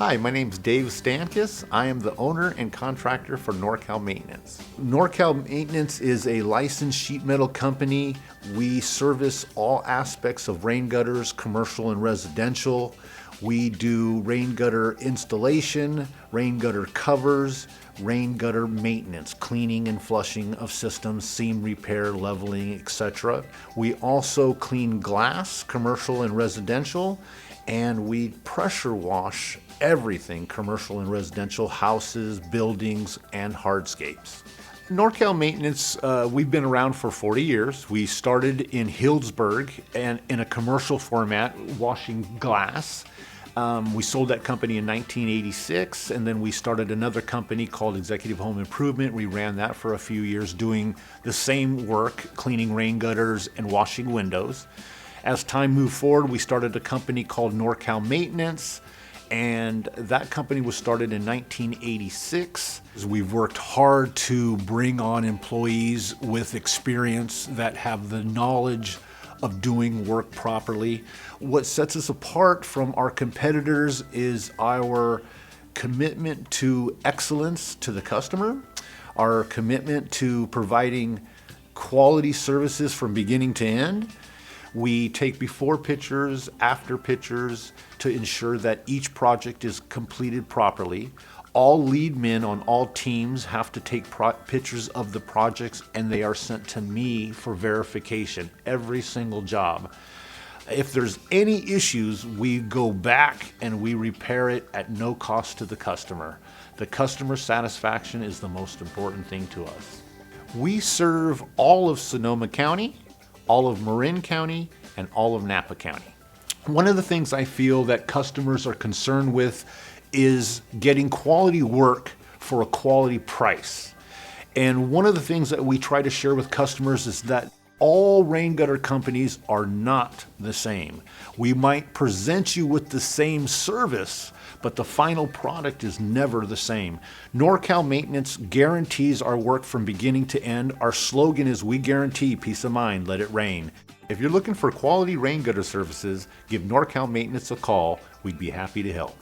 Hi, my name's David Stankas. I am the owner and contractor for NorCal Maintenance. NorCal Maintenance is a licensed sheet metal company. We service all aspects of rain gutters, commercial and residential. We do rain gutter installation, rain gutter covers, rain gutter maintenance, cleaning and flushing of systems, seam repair, leveling, etc. We also clean glass, commercial and residential, and we pressure wash everything commercial and residential, houses, buildings, and hardscapes. NorCal Maintenance, we've been around for 40 years. We started in Healdsburg and in a commercial format, washing glass. We sold that company in 1986, and then we started another company called Executive Home Improvement. We ran that for a few years, doing the same work, cleaning rain gutters and washing windows. As time moved forward, we started a company called NorCal Maintenance, and that company was started in 1986. We've worked hard to bring on employees with experience that have the knowledge of doing work properly. What sets us apart from our competitors is our commitment to excellence to the customer, our commitment to providing quality services from beginning to end. We take before pictures, after pictures to ensure that each project is completed properly. All lead men on all teams have to take pictures of the projects, and they are sent to me for verification, every single job. If there's any issues, we go back and we repair it at no cost to the customer. The customer satisfaction is the most important thing to us. We serve all of Sonoma County, all of Marin County, and all of Napa County. One of the things I feel that customers are concerned with is getting quality work for a quality price. And one of the things that we try to share with customers is that all rain gutter companies are not the same. We might present you with the same service, but the final product is never the same. NorCal Maintenance guarantees our work from beginning to end. Our slogan is, "We guarantee peace of mind, let it rain." If you're looking for quality rain gutter services, give NorCal Maintenance a call. We'd be happy to help.